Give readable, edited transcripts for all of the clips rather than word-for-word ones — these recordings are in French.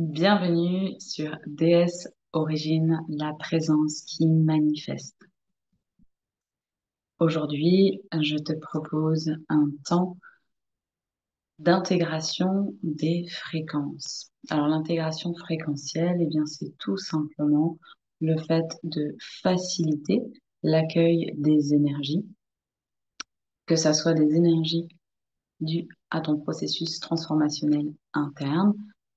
Bienvenue sur Déesse Origine, la présence qui manifeste. Aujourd'hui, je te propose un temps d'intégration des fréquences. Alors, l'intégration fréquentielle, eh bien, c'est tout simplement le fait de faciliter l'accueil des énergies, que ça soit des énergies dues à ton processus transformationnel interne,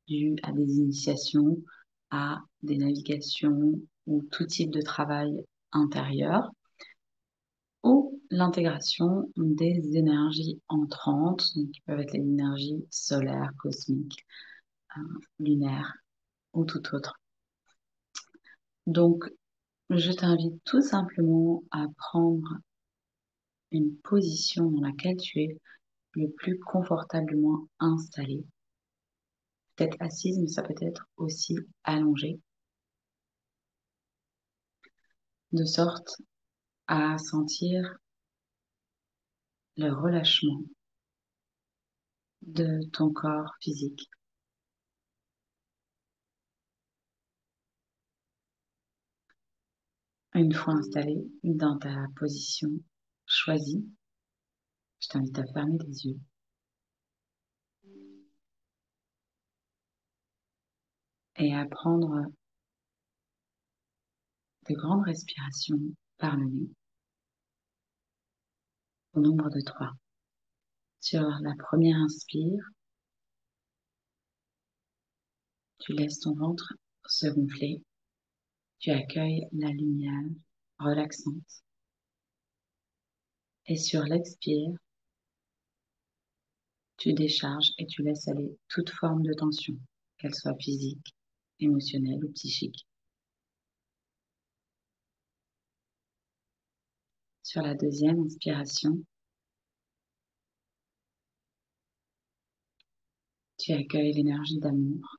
dues à des initiations, à des navigations ou tout type de travail intérieur, ou l'intégration des énergies entrantes, donc qui peuvent être les énergies solaires, cosmiques, lunaires ou tout autre. Donc, je t'invite tout simplement à prendre une position dans laquelle tu es le plus confortablement installé. Peut-être assise, mais ça peut être aussi allongé, de sorte à sentir le relâchement de ton corps physique. Une fois installé dans ta position choisie, je t'invite à fermer les yeux et à prendre de grandes respirations par le nez au nombre de 3. Sur la première inspire, tu laisses ton ventre se gonfler, tu accueilles la lumière relaxante. Et sur l'expire, tu décharges et tu laisses aller toute forme de tension, qu'elle soit physique, émotionnelle ou psychique. Sur la deuxième inspiration, tu accueilles l'énergie d'amour,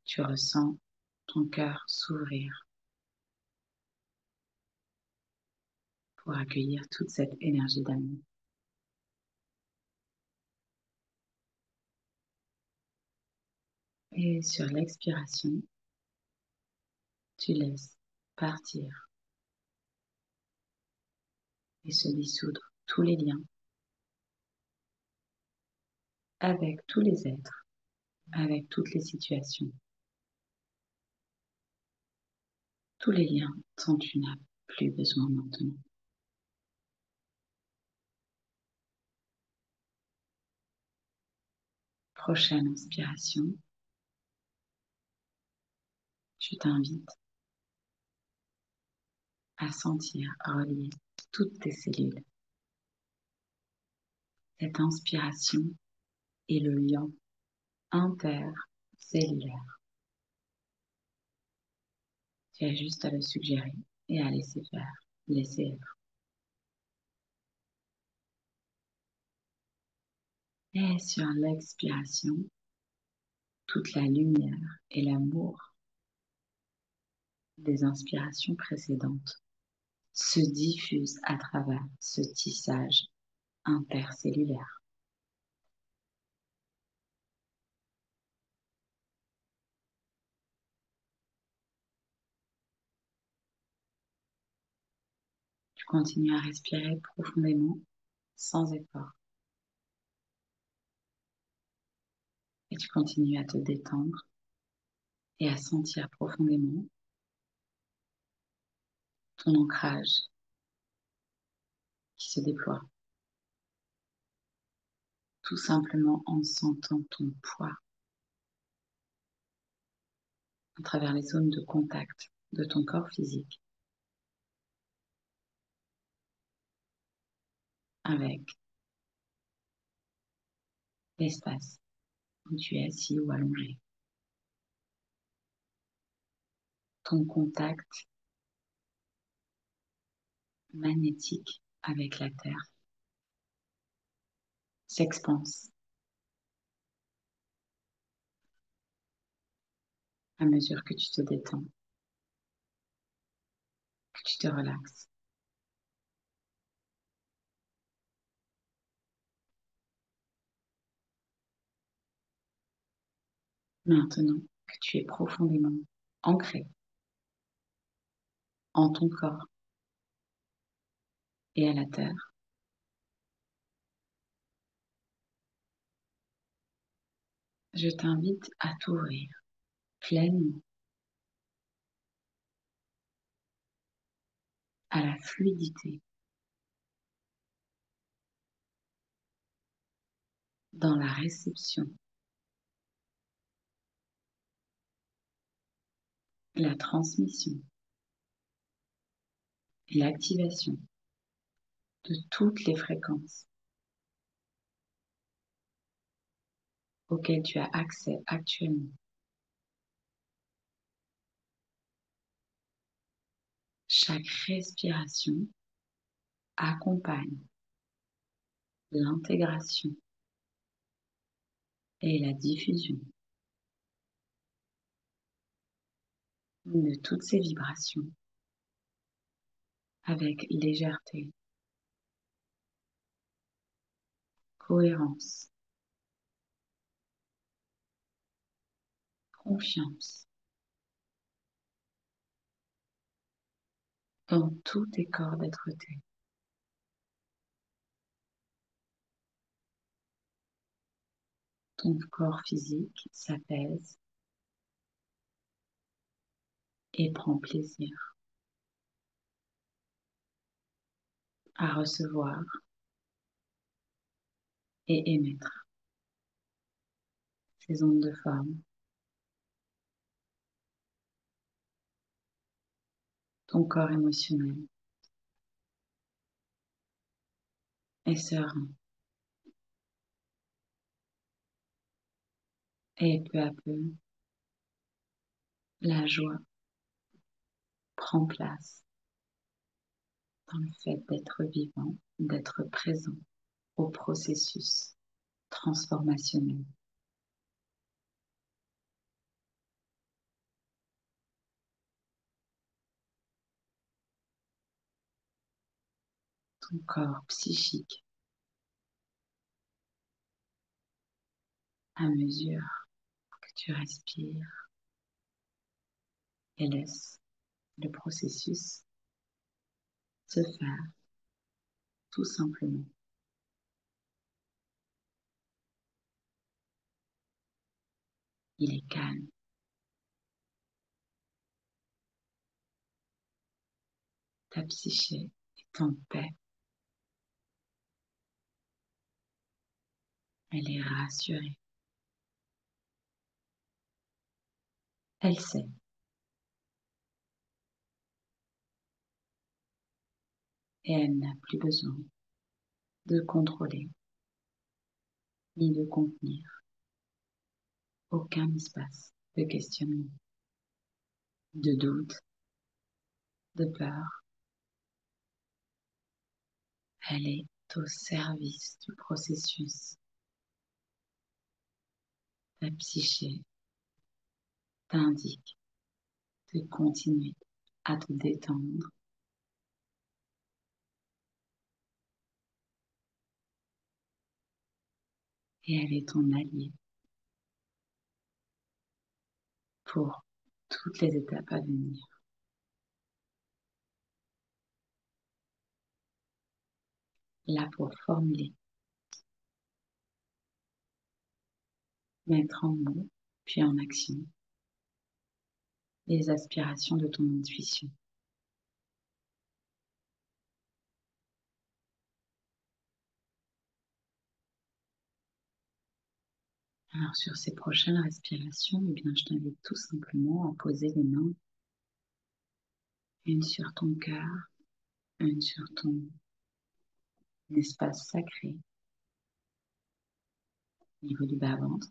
tu ressens ton cœur s'ouvrir pour accueillir toute cette énergie d'amour. Et sur l'expiration, tu laisses partir et se dissoudre tous les liens avec tous les êtres, avec toutes les situations. Tous les liens dont tu n'as plus besoin maintenant. Prochaine inspiration, je t'invite à sentir relier toutes tes cellules. Cette inspiration est le lien intercellulaire. Tu as juste à le suggérer et à laisser faire, laisser être. Et sur l'expiration, toute la lumière et l'amour des inspirations précédentes se diffusent à travers ce tissage intercellulaire. Tu continues à respirer profondément, sans effort. Et tu continues à te détendre et à sentir profondément ton ancrage qui se déploie, tout simplement en sentant ton poids à travers les zones de contact de ton corps physique avec l'espace où tu es assis ou allongé. Ton contact magnétique avec la Terre s'expanse à mesure que tu te détends, que tu te relaxes. Maintenant, que tu es profondément ancré en ton corps et à la terre, je t'invite à t'ouvrir pleinement à la fluidité dans la réception, la transmission et l'activation de toutes les fréquences auxquelles tu as accès actuellement. Chaque respiration accompagne l'intégration et la diffusion de toutes ces vibrations avec légèreté, cohérence, confiance dans tous tes corps d'être-té. Ton corps physique s'apaise et prend plaisir à recevoir et émettre ces ondes de forme. Ton corps émotionnel est serein et peu à peu, la joie prend place dans le fait d'être vivant, d'être présent au processus transformationnel. Ton corps psychique, à mesure que tu respires et laisses le processus se faire tout simplement. Il est calme. Ta psyché est en paix. Elle est rassurée. Elle sait et elle n'a plus besoin de contrôler ni de contenir aucun espace de questionnement, de doute, de peur. Elle est au service du processus. Ta psyché t'indique de continuer à te détendre et elle est ton allié pour toutes les étapes à venir. Là pour formuler, mettre en mots, puis en action, les aspirations de ton intuition. Alors sur ces prochaines respirations, eh bien, je t'invite tout simplement à poser les mains, une sur ton cœur, une sur ton espace sacré, au niveau du bas-ventre,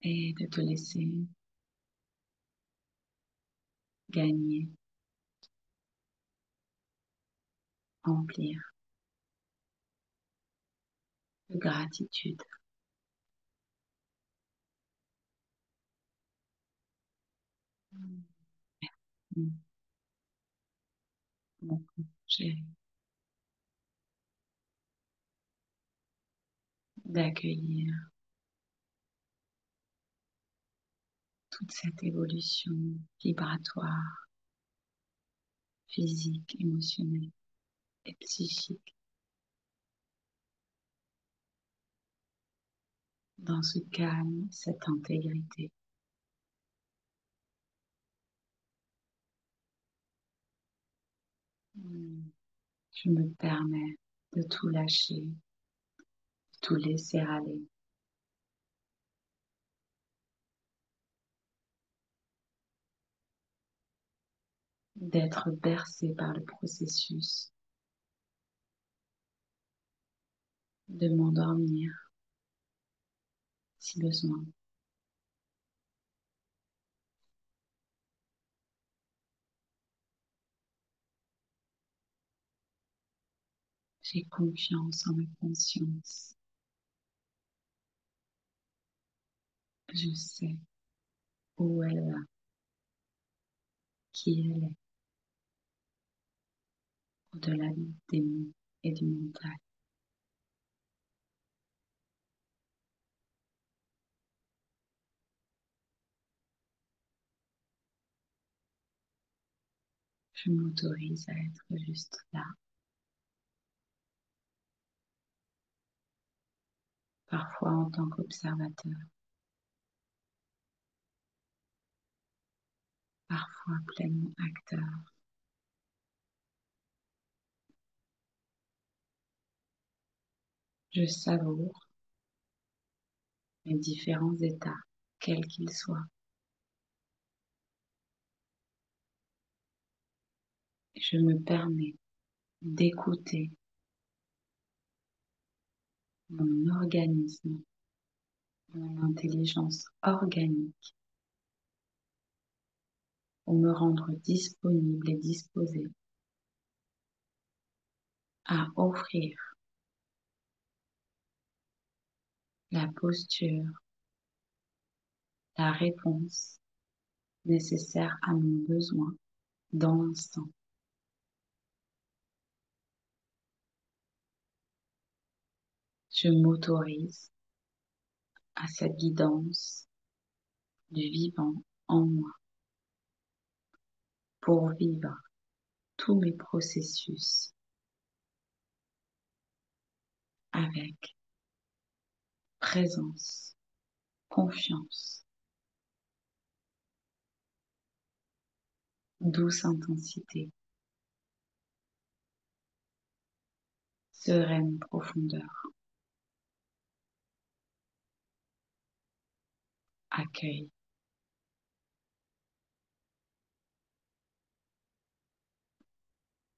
et de te laisser gagner, remplir de gratitude. Merci beaucoup, chérie. d'accueillir toute cette évolution vibratoire, physique, émotionnelle et psychique dans ce calme, cette intégrité. Je me permets de tout lâcher, de tout laisser aller, d'être bercé par le processus, de m'endormir si besoin. J'ai confiance en ma conscience. Je sais où elle va, qui elle est, au-delà des mots et du mental. Je m'autorise à être juste là, parfois en tant qu'observateur, parfois pleinement acteur. Je savoure mes différents états, quels qu'ils soient. Je me permets d'écouter mon organisme, mon intelligence organique pour me rendre disponible et disposée à offrir la posture, la réponse nécessaire à mon besoin dans l'instant. Je m'autorise à cette guidance du vivant en moi pour vivre tous mes processus avec présence, confiance, douce intensité, sereine profondeur, accueil.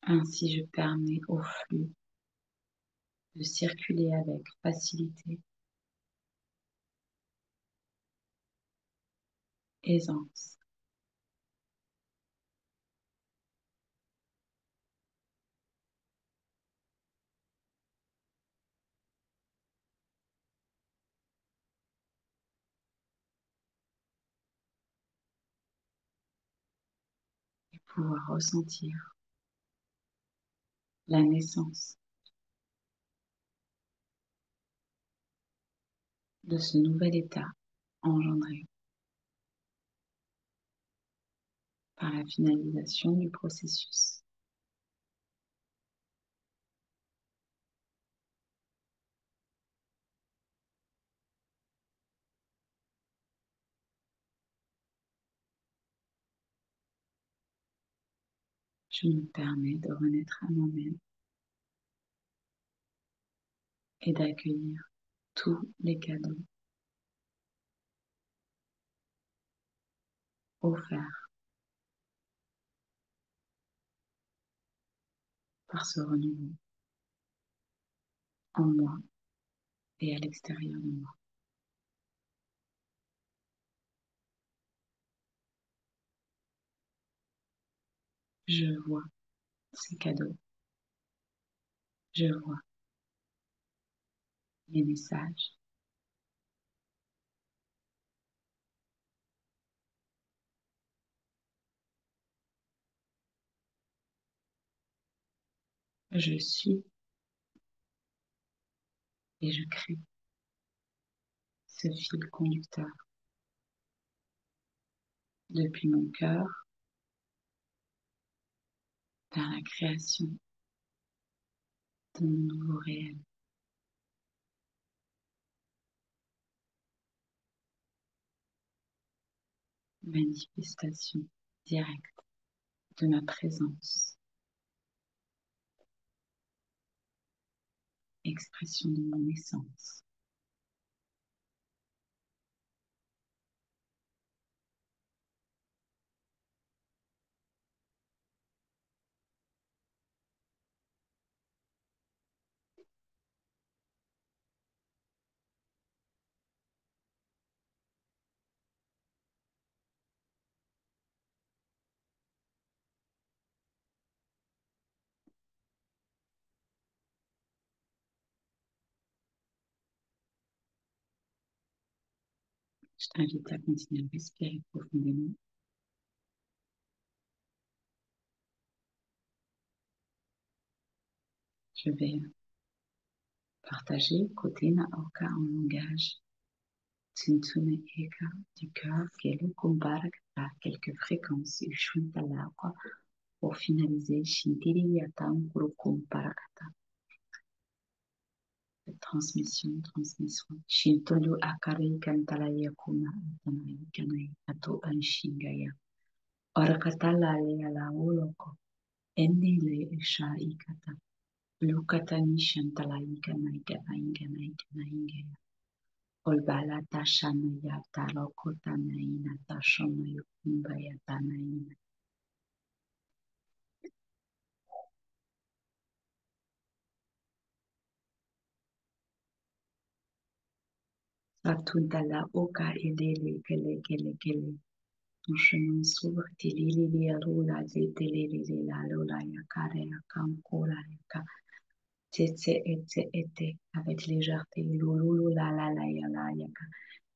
Ainsi, je permets au flux de circuler avec facilité, aisance. Et pouvoir ressentir la naissance de ce nouvel état engendré par la finalisation du processus. Je me permets de renaître à moi-même et d'accueillir tous les cadeaux offerts par ce renouveau en moi et à l'extérieur de moi. Je vois ces cadeaux, je vois les messages, je suis et je crée. ce fil conducteur depuis mon cœur vers la création de mon nouveau réel, manifestation directe de ma présence, expression de mon essence. Je t'invite à continuer à respirer profondément. Je vais partager côté Naoka en langage Tsuntune Eka du cœur, Kele Kumbarakata, quelques fréquences, Ushuntala, pour finaliser Shintiri Yatam Kurukum Parakata. Transmission. Shintolu Akari Kantalaya Kuna Atanai Kanai Ato Anshingaya. Orakatala Leala Oloko. Endile Isha Ikata. Lukatani Shantalai Kanai Kanai Kanai Kanai. Olbala Tashanaya Talokotanaina Tashonayo Kumbaya Tanaina. Satundala Oka Edele Kele Kele Kele. Ton chemin s'ouvre, tilili alula, zetelili la lola yakare yakamkola yaka, tsetse ete, avec légèreté, lululu la yala yaka.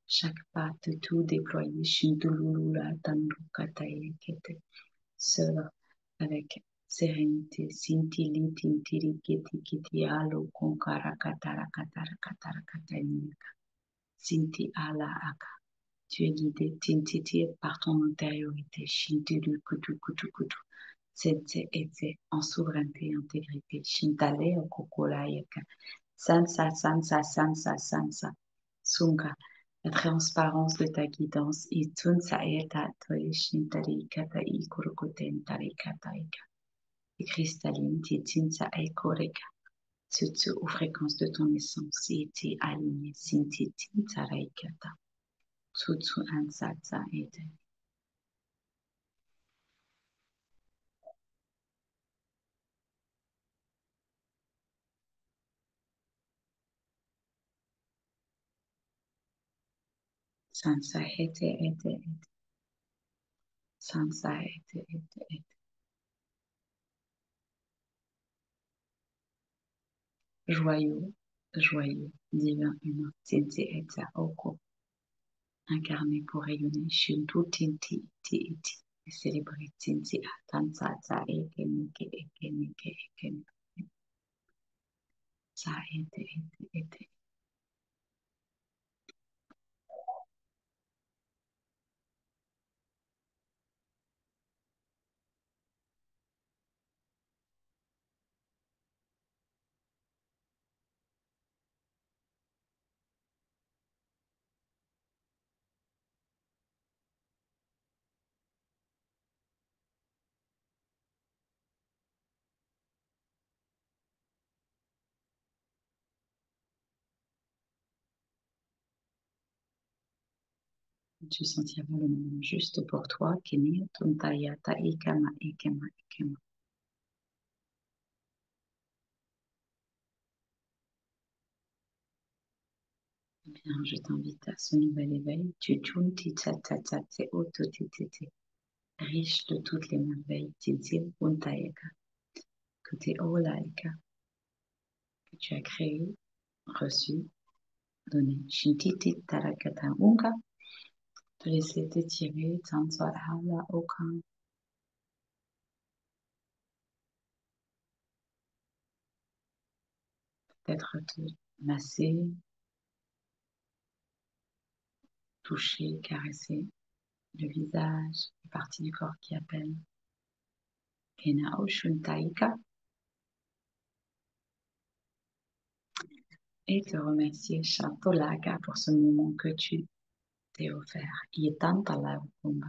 Chaque pas de tout déployé, shintululu la tandukata yekete. Seul, avec sérénité, sintili tintiri kiti kiti alo konkara katara katara katara katani. Sinti ala aka. Tu es guidé, tintiti, par ton intériorité, shintulu kutu kutu kutu, tse etse, en souveraineté et intégrité, shintale okokola yaka, sansa sansa sansa sansa, sunga, la transparence de ta guidance, itunsa eta toi shintali kata ikurukoten tari kata ika, et cristalline, titinsa ekoreka, tsutsu aux fréquences de ton essence, iti aligné, sintitin taraikata. Tsutsu ansatsa ete. Sansa ete ete ete. Sansa ete ete ete. Joyeux, joyeux, divin humain, tinte eta oko. Incarné pour rayonner, shintu tinti iti iti. Et célébrer tinti atansatsa eke nike eke nike eke nike. Sa ete ete ete. Tu sentiras le moment juste pour toi, Kini, Tuntayata, Ikama, Ikema, Ikema. Bien, je t'invite à ce nouvel éveil. Tu tunti tata te ototitete, riche de toutes les merveilles, titi untayeka, que tes olaika, que tu as créé, reçu, donné. Shintiti tarakata unga, te laisser t'étirer, tansa hala okan, peut-être te masser, toucher, caresser le visage, les parties du corps qui appellent. Kena Oshuntaika. Et te remercier, Chantolaga, pour ce moment que tu t'es offert. Yetantala Ukumba.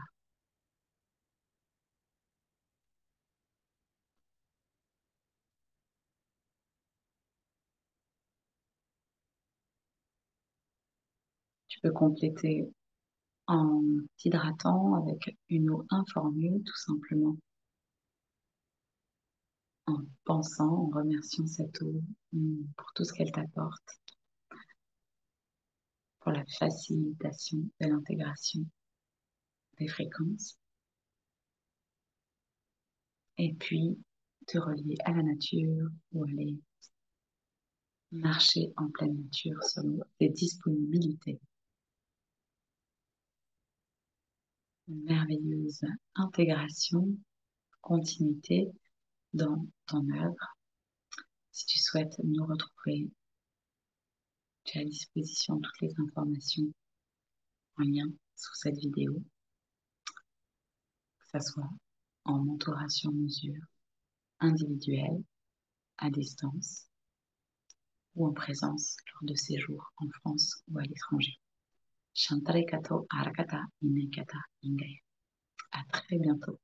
Tu peux compléter en t'hydratant avec une eau informelle, tout simplement, en pensant, en remerciant cette eau pour tout ce qu'elle t'apporte, pour la facilitation de l'intégration des fréquences, et puis te relier à la nature ou aller marcher en pleine nature selon tes disponibilités. Une merveilleuse intégration, continuité dans ton œuvre. Si tu souhaites nous retrouver, tu as à disposition toutes les informations en lien sous cette vidéo, que ce soit en mentorat sur mesure, individuel, à distance ou en présence lors de séjours en France ou à l'étranger. Shantarekato Arakata Inekata Ingaya. À très bientôt.